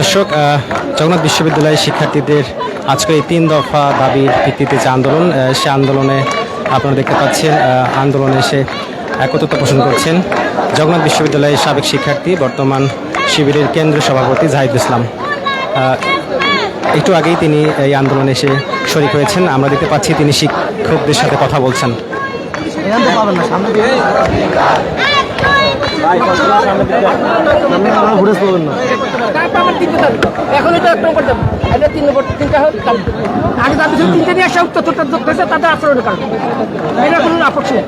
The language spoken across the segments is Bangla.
দর্শক, জগন্নাথ বিশ্ববিদ্যালয়ের শিক্ষার্থীদের আজকে এই 3 দফা দাবির ভিত্তিতে যে আন্দোলন, সে আন্দোলনে আপনারা দেখতে পাচ্ছেন আন্দোলনে এসে একত্রতা পোষণ করছেন জগন্নাথ বিশ্ববিদ্যালয়ের সাবেক শিক্ষার্থী, বর্তমান শিবিরের কেন্দ্রীয় সভাপতি জাহিদুল ইসলাম। একটু আগেই তিনি এই আন্দোলনে এসে শরিক হয়েছেন। আমরা দেখতে পাচ্ছি তিনি শিক্ষকদের সাথে কথা বলছেন। এখন এটা 1 নম্বর দাবি, এটা 3 নম্বর, 3টা দাবি। আগে দাবি ছিল 3টে নিয়ে আসা উত্তরটা যোগ করেছে তাদের আচরণের কারণে। এটা কোনো আপত্তি নেই।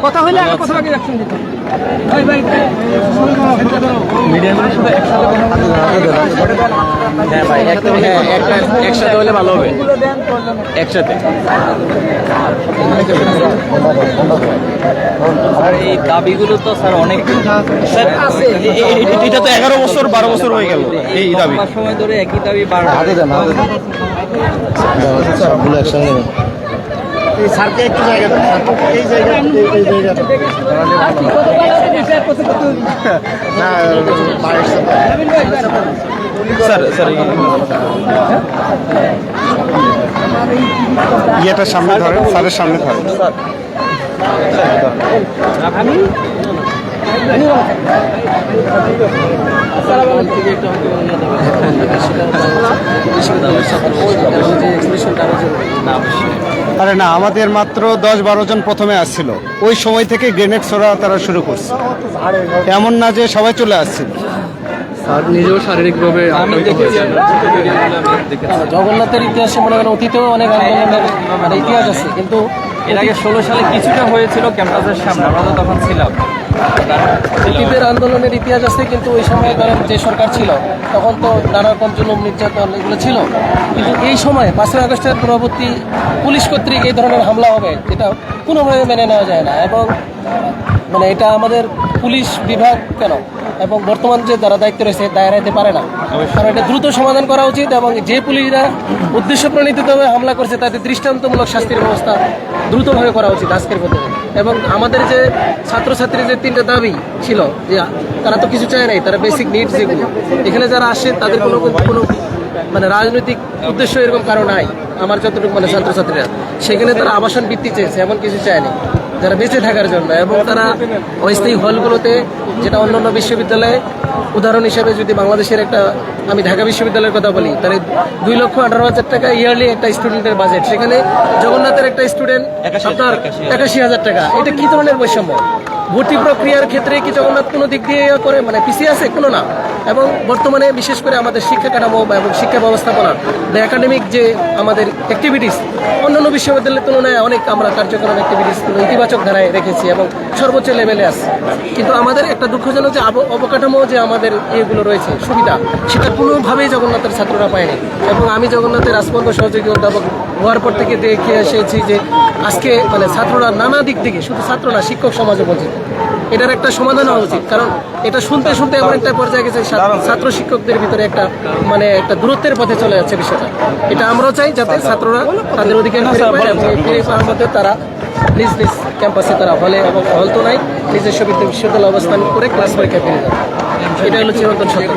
কথা হইলে আগে কথা আগে অ্যাকশন দিতে ভাই ভাই মিডিয়ামের সাথে একসাথে হলে ভালো হবে। একসাথে আর এই দাবিগুলো তো স্যার অনেক এটা তো 11 বছর 12 বছর হয়ে গেল এই দাবি। সময় ধরে একই দাবি বারবার। স্যারকে একটু জায়গা দেন, এই জায়গা না স্যার ইয়েটার সামনে ধরেন, স্যারের সামনে ধরেন। আমি আরে না, আমাদের মাত্র 10-12 জন প্রথমে আসছিল। ওই সময় থেকে গ্রেনেড ছোড়া তারা শুরু করছে, এমন না যে সবাই চলে আসছিল। নিজেও শারীরিকভাবে জগন্নাথের ইতিহাসে মনে করেন অতীতেও অনেক আন্দোলনের মানে ইতিহাস আছে, কিন্তু এর আগে 16 সালে কিছুটা হয়েছিল ক্যাম্পাসের সামনে, আমরা তো তখন ছিলাম। অতীতের আন্দোলনের ইতিহাস আছে, কিন্তু ওই সময় ধরেন যে সরকার ছিল তখন তো নানা রকম জুলুম নির্যাতন এগুলো ছিল। কিন্তু এই সময় 5ই আগস্টের পরবর্তী পুলিশ কর্তৃক এই ধরনের হামলা হবে এটা কোনোভাবে মেনে নেওয়া যায় না। এবং মানে এটা আমাদের পুলিশ বিভাগ কেন এবং বর্তমান যে যারা দায়িত্ব রয়েছে দায়রাইতে পারে না, কারণ এটা দ্রুত সমাধান করা উচিত। এবং যে পুলিশরা উদ্দেশ্য প্রণীতভাবে হামলা করছে তাদের দৃষ্টান্তমূলক শাস্তির ব্যবস্থা দ্রুতভাবে করা উচিত আজকের মধ্যে। এবং আমাদের যে ছাত্রছাত্রী যে 3টা দাবি ছিল, যে তারা তো কিছু চায় নাই, তারা বেসিক নিডস যেগুলো, এখানে যারা আসে তাদের কোনো মানে রাজনৈতিক উদ্দেশ্য এরকম কারো নাই। আমার যতটুকু মানে ছাত্রছাত্রীরা সেখানে তারা আবাসন ভিত্তি চেয়েছে, এমন কিছু চায়নি, যারা বেঁচে থাকার জন্য। এবং তারা অস্থায়ী হলগুলোতে, যেটা অন্যান্য বিশ্ববিদ্যালয়ে উদাহরণ হিসেবে যদি বাংলাদেশের একটা, আমি ঢাকা বিশ্ববিদ্যালয়ের কথা বলি, তার 2,18,000 টাকা ইয়ারলি একটা স্টুডেন্টের বাজেট, সেখানে জগন্নাথের একটা স্টুডেন্ট আপনার 81,000 টাকা। এটা কি ধরনের বৈষম্য? ভর্তি প্রক্রিয়ার ক্ষেত্রে কি জগন্নাথ কোনো দিক দিয়ে করে মানে পিছিয়ে আছে? কোনো না। এবং বর্তমানে বিশেষ করে আমাদের শিক্ষা কাঠামো এবং শিক্ষা ব্যবস্থাপনা, দ্য একাডেমিক যে আমাদের অ্যাক্টিভিটিস অন্যান্য বিশ্ববিদ্যালয়ের তুলনায় অনেক আমরা কার্যক্রম অ্যাক্টিভিটিসগুলো ইতিবাচক ধারায় রেখেছি এবং সর্বোচ্চ লেভেলে আছে। কিন্তু আমাদের একটা দুঃখজনক যে অবকাঠামো যে আমাদের ইয়েগুলো রয়েছে সুবিধা, সেটা কোনোভাবেই জগন্নাথের ছাত্ররা পায়নি। এবং আমি জগন্নাথের রাজপন্থ সহযোগী অধ্যাপক হওয়ার পর থেকে দেখে এসেছি যে আজকে মানে ছাত্ররা নানা দিক থেকে, শুধু ছাত্র না শিক্ষক সমাজও বঞ্চিত। এটার একটা সমাধান হওয়া উচিত, কারণ এটা শুনতে শুনতে এমন একটা পর্যায়ে গেছে ছাত্র শিক্ষকদের ভিতরে একটা মানে একটা দূরত্বের পথে চলে যাচ্ছে বিষয়টা। এটা আমরাও চাই যাতে ছাত্ররা তাদের অধিকার ফিরে পাওয়ার মধ্যে তারা নিজ নিজ ক্যাম্পাসে তারা হলে, এবং হল তো নাই, নিজস্ব বিশ্ববিদ্যালয় অবস্থান করে ক্লাস পরীক্ষা ফিরে যাবে। এটা হলো চিরন্তন সত্য।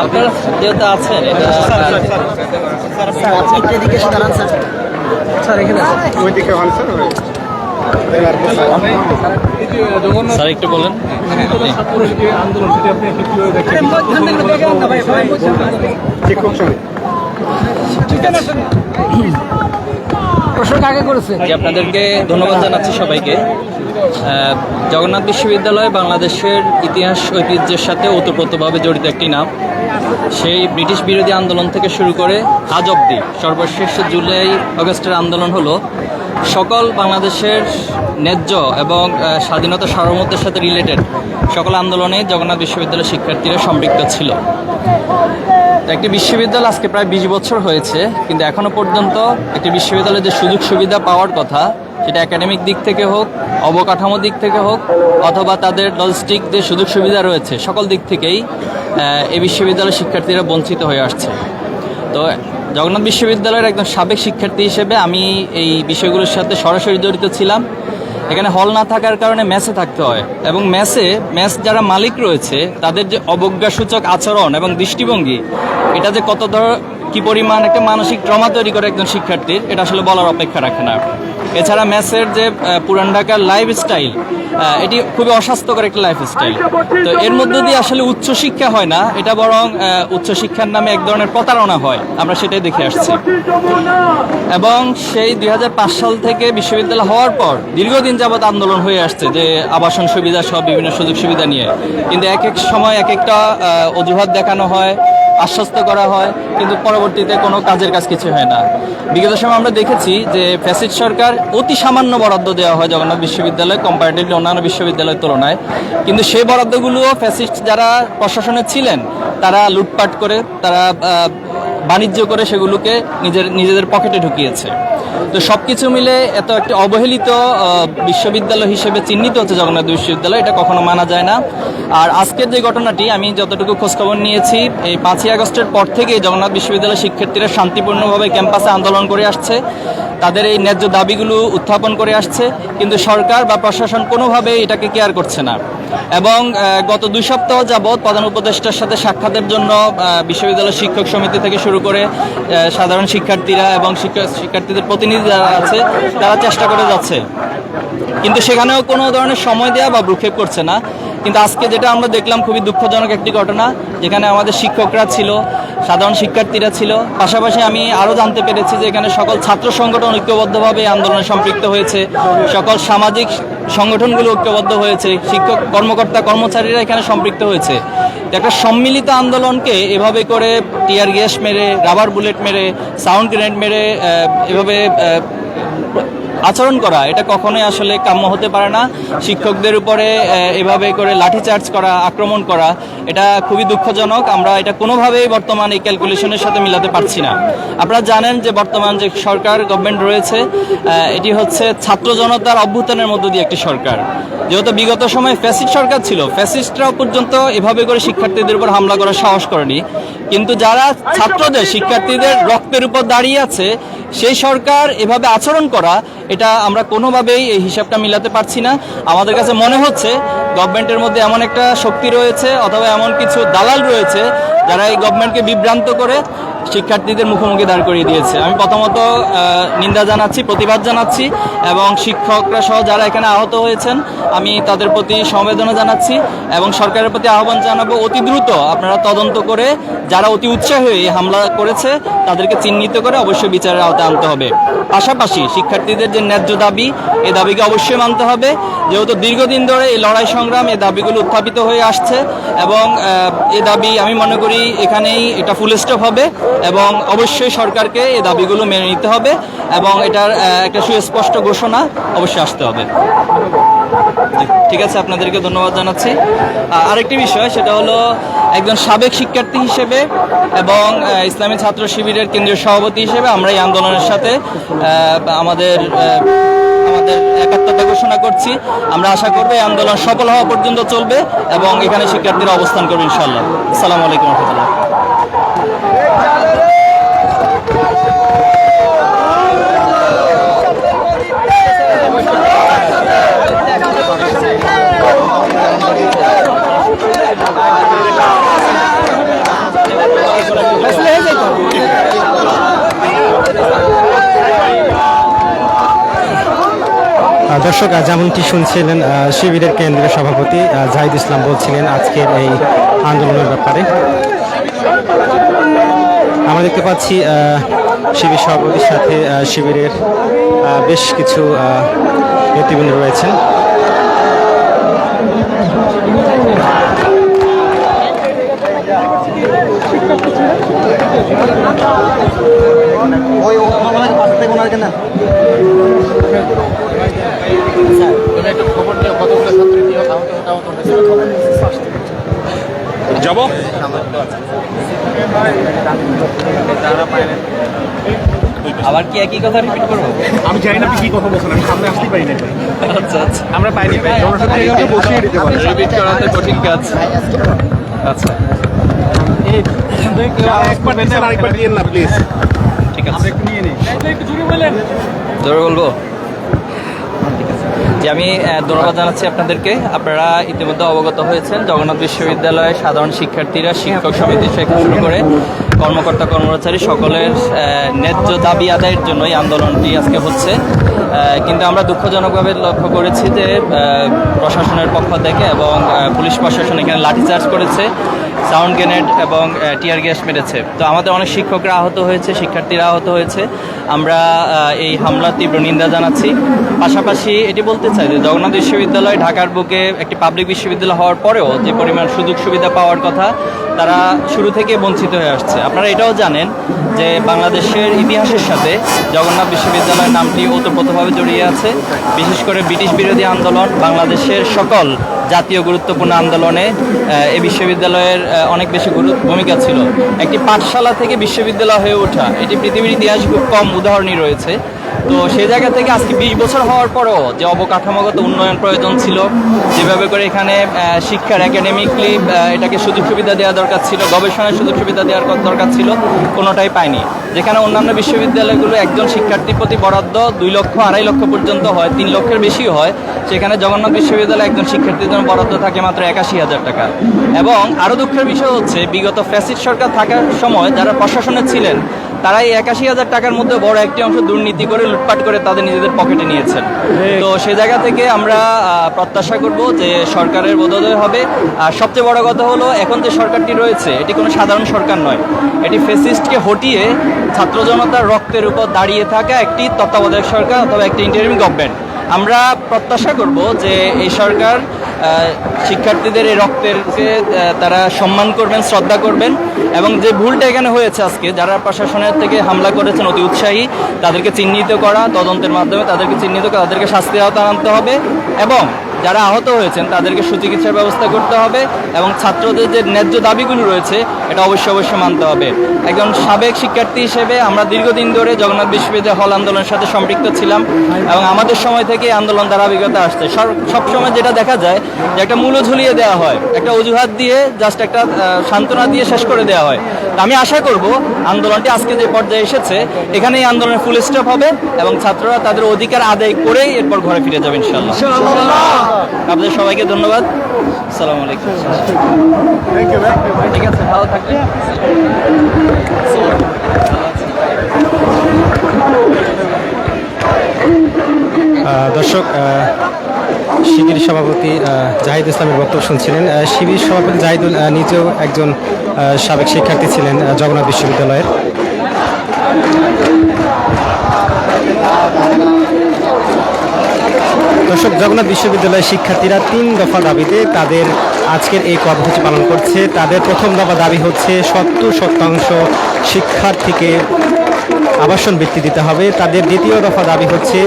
আপনারা যেহেতু আছেন, স্যার এখানে স্যার একটু বলেন। আপনাদেরকে ধন্যবাদ জানাচ্ছি সবাইকে। জগন্নাথ বিশ্ববিদ্যালয় বাংলাদেশের ইতিহাস ঐতিহ্যের সাথে ওতপ্রোতভাবে জড়িত একটি নাম। সেই ব্রিটিশ বিরোধী আন্দোলন থেকে শুরু করে আজ অবধি সর্বশেষ জুলাই আগস্টের আন্দোলন হলো সকল বাংলাদেশের ন্যায্য এবং স্বাধীনতা সার্বভৌমত্বের সাথে রিলেটেড সকল আন্দোলনে জগন্নাথ বিশ্ববিদ্যালয়ের শিক্ষার্থীরা সম্পৃক্ত ছিল। একটি বিশ্ববিদ্যালয় আজকে প্রায় 20 বছর হয়েছে, কিন্তু এখনও পর্যন্ত একটি বিশ্ববিদ্যালয়ের যে সুযোগ সুবিধা পাওয়ার কথা, সেটা একাডেমিক দিক থেকে হোক, অবকাঠামো দিক থেকে হোক, অথবা তাদের লজিস্টিক যে সুযোগ সুবিধা রয়েছে, সকল দিক থেকেই এই বিশ্ববিদ্যালয়ের শিক্ষার্থীরা বঞ্চিত হয়ে আসছে। তো জগন্নাথ বিশ্ববিদ্যালয়ের একজন সাবেক শিক্ষার্থী হিসেবে আমি এই বিষয়গুলোর সাথে সরাসরি জড়িত ছিলাম এখানে হল না থাকার কারণে মেসে থাকতে হয়, এবং মেস যারা মালিক রয়েছে তাদের যে অবজ্ঞাসূচক আচরণ এবং দৃষ্টিভঙ্গি, এটা যে কি পরিমাণ একটা মানসিক ট্রমা তৈরি করে একজন শিক্ষার্থীর, এটা আসলে বলার অপেক্ষা রাখে না। এছাড়া মেসের যে পুরান ঢাকার লাইফস্টাইল, এটি খুবই অস্বাস্থ্যকর একটা লাইফস্টাইল। তো এর মধ্য দিয়ে আসলে উচ্চশিক্ষা হয় না, এটা বরং উচ্চশিক্ষার নামে এক ধরনের প্রতারণা হয়, আমরা সেটাই দেখে আসছি। এবং সেই 2005 সাল থেকে বিশ্ববিদ্যালয় হওয়ার পর দীর্ঘদিন যাবৎ আন্দোলন হয়ে আসছে যে আবাসন সুবিধা সহ বিভিন্ন সুযোগ সুবিধা নিয়ে, কিন্তু এক এক সময় এক একটা অজুহাত দেখানো হয়, আশ্বস্ত করা হয়, কিন্তু পরবর্তীতে কোনো কাজের কাজ কিছু হয় না। বিগত সময় আমরা দেখেছি যে ফ্যাসিস্ট সরকার অতি সামান্য বরাদ্দ দেওয়া হয় জগন্নাথ বিশ্ববিদ্যালয় কম্পারেটিভলি অন্যান্য বিশ্ববিদ্যালয়ের তুলনায়, কিন্তু সেই বরাদ্দগুলোও ফ্যাসিস্ট যারা প্রশাসনে ছিলেন তারা লুটপাট করে, তারা বাণিজ্য করে সেগুলোকে নিজেদের পকেটে ঢুকিয়েছে। তো সব কিছু মিলে এত একটি অবহেলিত বিশ্ববিদ্যালয় হিসেবে চিহ্নিত হচ্ছে জগন্নাথ বিশ্ববিদ্যালয়, এটা কখনো মানা যায় না। আর আজকের যে ঘটনাটি, আমি যতটুকু খোঁজখবর নিয়েছি, এই 5ই আগস্টের পর থেকেই জগন্নাথ বিশ্ববিদ্যালয়ের শিক্ষার্থীরা শান্তিপূর্ণভাবে ক্যাম্পাসে আন্দোলন করে আসছে, তাদের এই ন্যায্য দাবিগুলো উত্থাপন করে আসছে, কিন্তু সরকার বা প্রশাসন কোনোভাবেই এটাকে কেয়ার করছে না। এবং গত 2 সপ্তাহ যাবৎ প্রধান উপদেষ্টার সাথে সাক্ষাতের জন্য বিশ্ববিদ্যালয় শিক্ষক সমিতি থেকে শুরু করে সাধারণ শিক্ষার্থীরা এবং শিক্ষার্থীদের প্রতিনিধি যারা আছে তারা চেষ্টা করে যাচ্ছে, কিন্তু সেখানেও কোনো ধরনের সময় দেওয়া বা ভ্রুক্ষেপ করছে না। কিন্তু আজকে যেটা আমরা দেখলাম, খুবই দুঃখজনক একটি ঘটনা, যেখানে আমাদের শিক্ষকরা ছিল, সাধারণ শিক্ষার্থীরা ছিল, পাশাপাশি আমি আরও জানতে পেরেছি যে এখানে সকল ছাত্র সংগঠন ঐক্যবদ্ধভাবে আন্দোলনে সম্পৃক্ত হয়েছে, সকল সামাজিক সংগঠনগুলো ঐক্যবদ্ধ হয়েছে, শিক্ষক কর্মকর্তা কর্মচারীরা এখানে সম্পৃক্ত হয়েছে। একটা সম্মিলিত আন্দোলনকে এভাবে করে টিয়ার গ্যাস মেরে, রাবার বুলেট মেরে, সাউন্ড গ্রেনেড মেরে এভাবে আচরণ করা, এটা কখনোই আসলে কাম্য হতে পারে না। শিক্ষকদের উপরে এভাবে করে লাঠিচার্জ করা, আক্রমণ করা, এটা খুবই দুঃখজনক। আমরা এটা কোনোভাবেই বর্তমান এই ক্যালকুলেশনের সাথে মিলাতে পারছি না। আপনারা জানেন যে বর্তমান যে সরকার গভর্নমেন্ট রয়েছে, এটি হচ্ছে ছাত্র জনতার অভ্যুত্থানের মধ্য দিয়ে একটি সরকার। যেহেতু বিগত সময় ফ্যাসিস্ট সরকার ছিল, ফ্যাসিস্টরাও পর্যন্ত এভাবে করে শিক্ষার্থীদের উপর হামলা করার সাহস করেনি, কিন্তু যারা ছাত্রদের, শিক্ষার্থীদের রক্তের উপর দাঁড়িয়ে আছে, সেই সরকার এভাবে আচরণ করা, এটা আমরা কোনোভাবেই এই হিসাবটা মিলাতে পারছি না। আমাদের কাছে মনে হচ্ছে গভর্নমেন্টের মধ্যে এমন একটা শক্তি রয়েছে অথবা এমন কিছু দালাল রয়েছে যারা এই গভর্নমেন্টকে বিভ্রান্ত করে শিক্ষার্থীদের মুখোমুখি দাঁড় করিয়ে দিয়েছে। আমি প্রথমত নিন্দা জানাচ্ছি, প্রতিবাদ জানাচ্ছি, এবং শিক্ষকরা সহ যারা এখানে আহত হয়েছেন আমি তাদের প্রতি সমবেদনা জানাচ্ছি, এবং সরকারের প্রতি আহ্বান জানাবো অতি দ্রুত আপনারা তদন্ত করে যারা অতি উৎসাহী এই হামলা করেছে তাদেরকে চিহ্নিত করে অবশ্যই বিচারের আওতায় আনতে হবে। পাশাপাশি শিক্ষার্থীদের যে ন্যায্য দাবি, এই দাবিকে অবশ্যই মানতে হবে, যেহেতু দীর্ঘদিন ধরে এই লড়াই সংগ্রাম, এই দাবিগুলো উত্থাপিত হয়ে আসছে, এবং এই দাবি আমি মনে করি এখানেই এটা ফুল স্টপ হবে, এবং অবশ্যই সরকারকে এই দাবিগুলো মেনে নিতে হবে, এবং এটার একটা সুস্পষ্ট ঘোষণা অবশ্যই আসতে হবে। ঠিক আছে, আপনাদেরকে ধন্যবাদ জানাচ্ছি। আরেকটি বিষয়, সেটা হলো একজন সাবেক শিক্ষার্থী হিসেবে এবং ইসলামী ছাত্র শিবিরের কেন্দ্রীয় সভাপতি হিসেবে আমরা এই আন্দোলনের সাথে আমাদের একাত্মতা ঘোষণা করছি। আমরা আশা করব এই আন্দোলন সফল হওয়া পর্যন্ত চলবে এবং এখানে শিক্ষার্থীরা অবস্থান করবে ইনশাআল্লাহ। আসসালামু আলাইকুম ওয়া রাহমাতুল্লাহ। দর্শক, যেমনটি শুনছিলেন শিবিরের কেন্দ্রীয় সভাপতি জাহিদ ইসলাম বলছিলেন আজকের এই আন্দোলনের ব্যাপারে। আমরা দেখতে পাচ্ছি শিবির সভাপতির সাথে শিবিরের বেশ কিছু নেতৃবৃন্দ রয়েছেন। যাব আবার কি একই কথা রিপিট করবো? আমি জানি না আপনি কি কথা বলছেন, আমি সামনে আসতেই পারি না। আচ্ছা আচ্ছা, আমরা পাইনি, বসিয়ে দিতে পারি। রিপিট করাতে কঠিন কাজ। আচ্ছা আরেকবার দিয়েন না প্লিজ। ঠিক আছে, জোরে বলবো। যে আমি ধন্যবাদ জানাচ্ছি আপনাদেরকে। আপনারা ইতিমধ্যে অবগত হয়েছেন জগন্নাথ বিশ্ববিদ্যালয়ের সাধারণ শিক্ষার্থীরা, শিক্ষক সমিতি থেকে শুরু করে কর্মকর্তা কর্মচারী সকলের ন্যায্য দাবি আদায়ের জন্য এই আন্দোলনটি আজকে হচ্ছে। কিন্তু আমরা দুঃখজনকভাবে লক্ষ্য করেছি যে প্রশাসনের পক্ষ থেকে এবং পুলিশ প্রশাসন এখানে লাঠিচার্জ করেছে, সাউন্ড গ্রেনেড এবং টিয়ার গ্যাস মেরেছে। তো আমাদের অনেক শিক্ষকরা আহত হয়েছে, শিক্ষার্থীরা আহত হয়েছে। আমরা এই হামলার তীব্র নিন্দা জানাচ্ছি। পাশাপাশি এটি বলতে চাই যে জগন্নাথ বিশ্ববিদ্যালয় ঢাকার বুকে একটি পাবলিক বিশ্ববিদ্যালয় হওয়ার পরেও যে পরিমাণ সুযোগ সুবিধা পাওয়ার কথা তারা শুরু থেকে বঞ্চিত হয়ে আসছে। আপনারা এটাও জানেন যে বাংলাদেশের ইতিহাসের সাথে জগন্নাথ বিশ্ববিদ্যালয়ের নামটি ওতপ্রোতভাবে জড়িয়ে আছে। বিশেষ করে ব্রিটিশ বিরোধী আন্দোলন, বাংলাদেশের সকল জাতীয় গুরুত্বপূর্ণ আন্দোলনে এই বিশ্ববিদ্যালয়ের অনেক বেশি ভূমিকা ছিল। একটি পাঠশালা থেকে বিশ্ববিদ্যালয় হয়ে ওঠা, এটি পৃথিবীর ইতিহাসে খুব কম উদাহরণই রয়েছে। তো সেই জায়গা থেকে আজকে 20 বছর হওয়ার পরও যে অবকাঠামোগত উন্নয়ন প্রয়োজন ছিল, যেভাবে করে এখানে শিক্ষার একাডেমিকলি এটাকে সুযোগ সুবিধা দেওয়া দরকার ছিল, গবেষণার সুযোগ সুবিধা দেওয়ার দরকার ছিল, কোনোটাই পায়নি। যেখানে অন্যান্য বিশ্ববিদ্যালয়গুলো একজন শিক্ষার্থীর প্রতি বরাদ্দ 2 লক্ষ 2.5 লক্ষ পর্যন্ত হয়, 3 লক্ষের বেশিও হয়, সেখানে জগন্নাথ বিশ্ববিদ্যালয়ে একজন শিক্ষার্থীর জন্য বরাদ্দ থাকে মাত্র 81,000 টাকা। এবং আরও দুঃখের বিষয় হচ্ছে বিগত ফ্যাসিস্ট সরকার থাকার সময় যারা প্রশাসনে ছিলেন তারা এই 81,000 টাকার মধ্যে বড় একটি অংশ দুর্নীতি করে লুটপাট করে তাদের নিজেদের পকেটে নিয়েছেন। তো সে জায়গা থেকে আমরা প্রত্যাশা করব যে সরকারের বদলে হবে। আর সবচেয়ে বড় কথা হলো এখন যে সরকারটি রয়েছে এটি কোনো সাধারণ সরকার নয়, এটি ফ্যাসিস্টকে হটিয়ে ছাত্র জনতার রক্তের উপর দাঁড়িয়ে থাকা একটি তত্ত্বাবধায়ক সরকার অথবা একটি ইন্টারিম গভর্নমেন্ট। আমরা প্রত্যাশা করব যে এই সরকার শিক্ষার্থীদের এই রক্তেরকে তারা সম্মান করবেন, শ্রদ্ধা করবেন এবং যে ভুলটা এখানে হয়েছে আজকে যারা প্রশাসনের থেকে হামলা করেছেন অতি উৎসাহী, তাদেরকে চিহ্নিত করা, তদন্তের মাধ্যমে তাদেরকে চিহ্নিত করে তাদেরকে শাস্তির আওতায় আনতে হবে এবং যারা আহত হয়েছেন তাদেরকে সুচিকিৎসার ব্যবস্থা করতে হবে এবং ছাত্রদের যে ন্যায্য দাবিগুলো রয়েছে এটা অবশ্যই মানতে হবে। একজন সাবেক শিক্ষার্থী হিসেবে আমরা দীর্ঘদিন ধরে জগন্নাথ বিশ্ববিদ্যালয় হল আন্দোলনের সাথে সম্পৃক্ত ছিলাম এবং আমাদের সময় থেকে আন্দোলন ধারাবাহিকতা আসছে। সবসময় যেটা দেখা যায় যে একটা মূল্য ঝুলিয়ে দেওয়া হয়, একটা অজুহাত দিয়ে জাস্ট একটা সান্ত্বনা দিয়ে শেষ করে দেওয়া হয়। আমি আশা করব আন্দোলনটি আজকে যে পর্যায়ে এসেছে এখানে এই আন্দোলনের ফুল স্টপ হবে এবং ছাত্ররা তাদের অধিকার আদায় করেই এরপর ঘরে ফিরে যাবে ইনশাআল্লাহ। আপনাদের সবাইকে ধন্যবাদ। আসসালামু আলাইকুম। ঠিক আছে, ভালো থাকবেন। দর্শক, শিবির সভাপতি জাহিদ ইসলামের বক্তব্য শুনছিলেন। শিবির সভাপতি জাহিদুল নিজেও একজন সাবেক শিক্ষার্থী ছিলেন জগন্নাথ বিশ্ববিদ্যালয়ের। দর্শক, জগন্নাথ বিশ্ববিদ্যালয়ের শিক্ষার্থীরা 3 দফা দাবিতে তাদের আজকের এই কর্মসূচি পালন করছে। তাদের প্রথম দফা দাবি হচ্ছে 70% শিক্ষার্থীকে আবাসন বৃত্তি দিতে হবে। তাদের দ্বিতীয় দফা দাবি হচ্ছে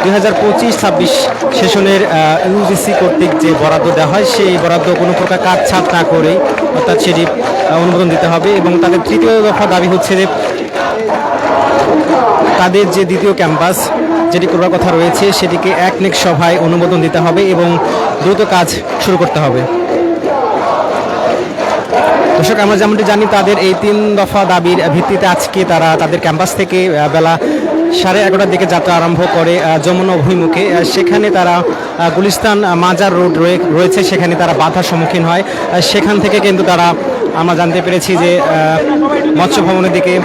2025-26 সেশনের ইউজিসি কর্তৃক যে বরাদ্দ দেওয়া হয় সেই বরাদ্দ কোনো প্রকার কাটছাঁট না করেই অর্থাৎ সেটি অনুমোদন দিতে হবে। এবং তাদের তৃতীয় দফা দাবি হচ্ছে যে তাদের যে দ্বিতীয় ক্যাম্পাস যেটি করার কথা রয়েছে সেটিকে একনেক সভায় অনুমোদন দিতে হবে এবং দ্রুত কাজ শুরু করতে হবে। দর্শক, আমরা যেমনটি জানি তাদের এই 3 দফা দাবির ভিত্তিতে আজকে তারা তাদের ক্যাম্পাস থেকে বেলা 11:30টার দিকে যাত্রা আরম্ভ করে যমুনা অভিমুখে। সেখানে তারা গুলিস্তান মাজার রোড রয়েছে, সেখানে তারা বাধার সম্মুখীন হয়। সেখান থেকে কিন্তু তারা আমরা জানতে পেরেছি যে মৎস্য ভবনের দিকে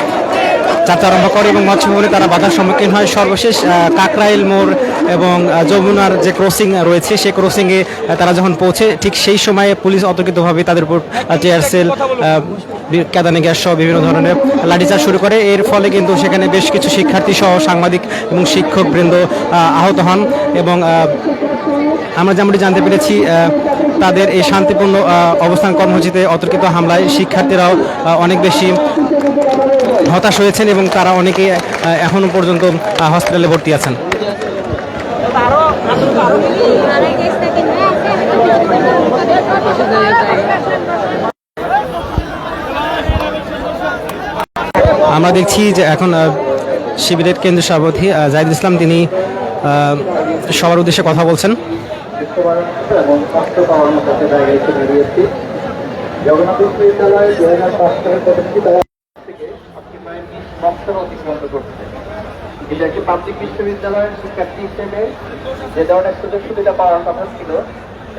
যাত্রা আরম্ভ করে এবং মৎস্য ভবনে তারা বাধার সম্মুখীন হয়। সর্বশেষ কাকরাইল মোড় এবং যমুনার যে ক্রসিং রয়েছে সেই ক্রসিংয়ে তারা যখন পৌঁছে ঠিক সেই সময়ে পুলিশ অতর্কিতভাবে তাদের উপর টিয়ার সেল, কাঁদানে গ্যাস সহ বিভিন্ন ধরনের লাঠিচার্জ শুরু করে। এর ফলে কিন্তু সেখানে বেশ কিছু শিক্ষার্থী সহ সাংবাদিক এবং শিক্ষকবৃন্দ আহত হন এবং আমরা যেমনটি জানতে পেরেছি তাদের এই শান্তিপূর্ণ অবস্থান কর্মসূচিতে অতর্কিত হামলায় শিক্ষার্থীরাও অনেক বেশি হতাশ হয়েছেন এবং তারা অনেকে এখনো পর্যন্ত হসপিটালে ভর্তি আছেন। আমরা দেখছি যে এখন শিবিরের কেন্দ্রীয় সভাপতি জাহিদ ইসলাম তিনি সবার উদ্দেশ্যে কথা বলছেন। জগন্নাথ বিশ্ববিদ্যালয় 2005 সালের প্রতিষ্ঠিত থেকে অতিক্রান্ত করছে। এটা একটি পাবলিক বিশ্ববিদ্যালয়ের শিক্ষার্থী হিসেবে যে ধরনের সুযোগ সুবিধা পাওয়ার কথা ছিল,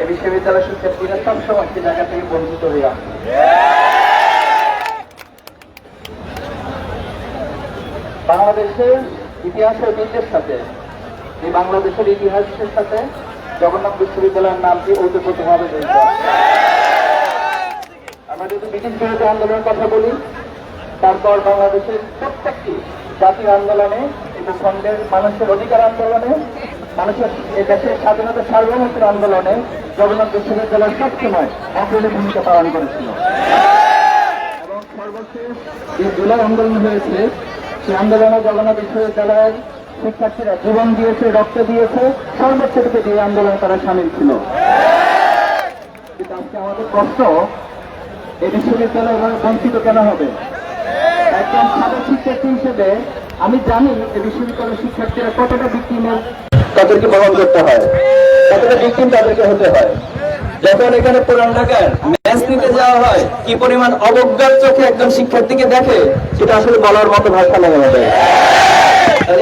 এই বিশ্ববিদ্যালয়ের শিক্ষার্থীরা সবসময় সে জায়গা থেকে বঞ্চিত হয়ে আসে। বাংলাদেশের ইতিহাস ঐতিহ্যের সাথে, এই বাংলাদেশের ইতিহাসের সাথে জগন্নাথ বিশ্ববিদ্যালয়ের নামটি ওতপ্রোতভাবে জড়িত। আমরা যদি ব্রিটিশ বিরোধী আন্দোলনের কথা বলি, তারপর বাংলাদেশের প্রত্যেকটি জাতীয় আন্দোলনে, এই ভূখণ্ডের মানুষের অধিকার আন্দোলনে, মানুষের এই দেশের স্বাধীনতা সার্বভৌমত্বের আন্দোলনে জগন্নাথ বিশ্ববিদ্যালয় সবসময় অগ্রণী ভূমিকা পালন করেছিল। এবং সর্বশেষ যে জুলাই আন্দোলন হয়েছে, সেই আন্দোলনে জগন্নাথ বিশ্ববিদ্যালয়ের শিক্ষার্থীরা জীবন দিয়েছে, রক্ত দিয়েছে, সর্বোচ্চ থেকে দিয়ে আন্দোলনে তারা সামিল ছিল। কিন্তু আজকে আমাদের প্রশ্ন, এই বিশ্ববিদ্যালয় এভাবে বঞ্চিত কেন হবে? একজন সাবেক শিক্ষার্থী হিসেবে আমি জানি এই বিশ্ববিদ্যালয়ের শিক্ষার্থীরা কতটা ভিক্টিমের তাদেরকে বহন করতে হয়, কতটা ভিক্টিম তাদেরকে হতে হয়। যখন এখানে পুরান ঢাকার ম্যাচ নিতে যাওয়া হয়, কি পরিমাণ অবজ্ঞার চোখে একজন শিক্ষার্থীকে দেখে, সেটা আসলে বলার মতো ভাষা লাগে না।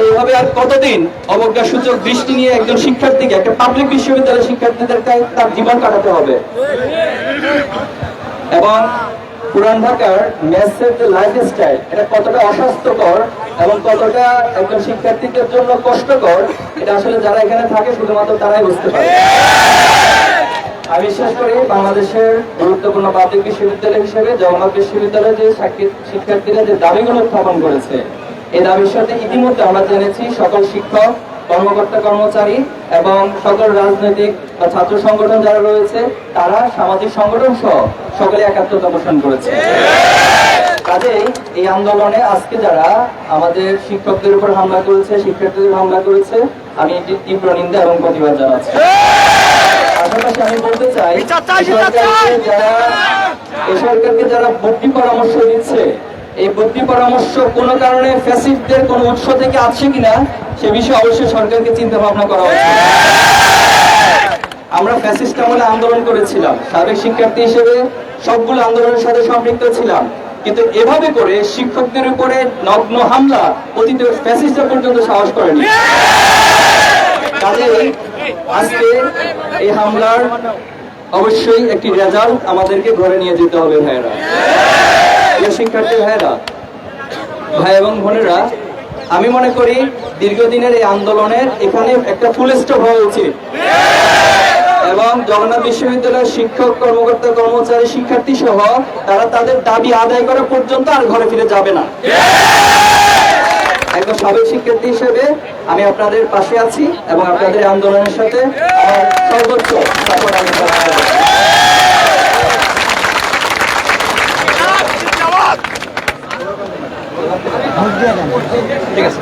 এইভাবে আর কতদিন অবজ্ঞা সূচক দৃষ্টি নিয়ে একজন শিক্ষার্থীকে, একটা পাবলিক বিশ্ববিদ্যালয়ের শিক্ষার্থীদেরকে তার জীবন কাটাতে হবে? এবং পুরান ঢাকার মেসের যে লাইফস্টাইল, এটা কতটা অস্বাস্থ্যকর এবং কতটা একজন শিক্ষার্থীদের জন্য কষ্টকর, এটা আসলে যারা এখানে থাকে শুধুমাত্র তারাই বুঝতে পারে। আমি বিশ্বাস করি বাংলাদেশের গুরুত্বপূর্ণ পাবলিক বিশ্ববিদ্যালয় হিসেবে জগন্নাথ বিশ্ববিদ্যালয়ের যে শিক্ষার্থীরা যে দাবিগুলো উত্থাপন করেছে, এই দাবির সাথে ইতিমধ্যে আমরা জেনেছি সকল শিক্ষক, কর্মকর্তা, কর্মচারী এবং সকল রাজনৈতিক বা ছাত্র সংগঠন যারা রয়েছে, তারা সামাজিক সংগঠন সহ সকলে একাত্মতা পোষণ করেছে। কাজেই এই আন্দোলনে আজকে যারা আমাদের শিক্ষকদের উপর হামলা করেছে, শিক্ষার্থীদের হামলা করেছে, আমি এটি তীব্র নিন্দা এবং প্রতিবাদ জানাচ্ছি। পাশাপাশি আমি বলতে চাই, এই সরকারকে যারা বুদ্ধি পরামর্শ দিচ্ছে, এই বুদ্ধি পরামর্শ কোন কারণে ফ্যাসিস্টদের কোন উৎস থেকে আসছে কিনা সে বিষয়ে অবশ্যই সরকারকে চিন্তা ভাবনা করা উচিত। আমরা ফ্যাসিস্ট আমলে আন্দোলন করেছিলাম, সাবেক শিক্ষার্থী হিসেবে সবগুলো আন্দোলনের সাথে সম্পৃক্ত ছিলাম, কিন্তু এভাবে করে শিক্ষকদের উপরে নগ্ন হামলা অতীত ফ্যাসিস্টরা পর্যন্ত সাহস করেনি। কাজেই আজকে এই হামলার অবশ্যই একটি রেজাল্ট আমাদেরকে ঘরে নিয়ে যেতে হবে। ভাইয়েরা, শিক্ষার্থী ভাইয়েরা, ভাই এবং বোনেরা, আমি মনে করি দীর্ঘদিনের এই আন্দোলনের এখানে একটা ফুল স্টপ হওয়া উচিত এবং জগন্নাথ বিশ্ববিদ্যালয়ের শিক্ষক, কর্মকর্তা, কর্মচারী, শিক্ষার্থী সহ তারা তাদের দাবি আদায় করা পর্যন্ত আর ঘরে ফিরে যাবে না। একজন সাবেক শিক্ষার্থী হিসেবে আমি আপনাদের পাশে আছি এবং আপনাদের আন্দোলনের সাথে আমার সর্বোচ্চ সাপোর্ট আমি ঠিক আছে।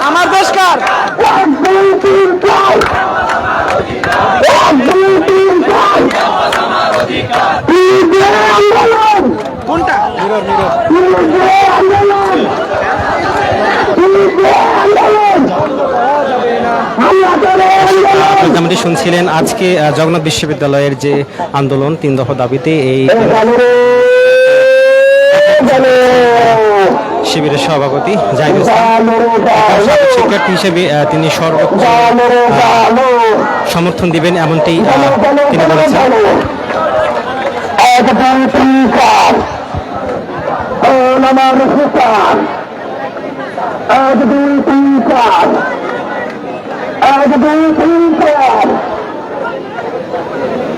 আমার দেশকার কোনটা যেমনটি শুনছিলেন, আজকে জগন্নাথ বিশ্ববিদ্যালয়ের যে আন্দোলন 3 দফা দাবিতে, এই শিবিরের সভাপতি জাহিদ ইসলাম শিক্ষার্থী হিসেবে তিনি সর্বোচ্চ সমর্থন দিবেন এমনটি তিনি বলেছেন।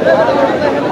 করে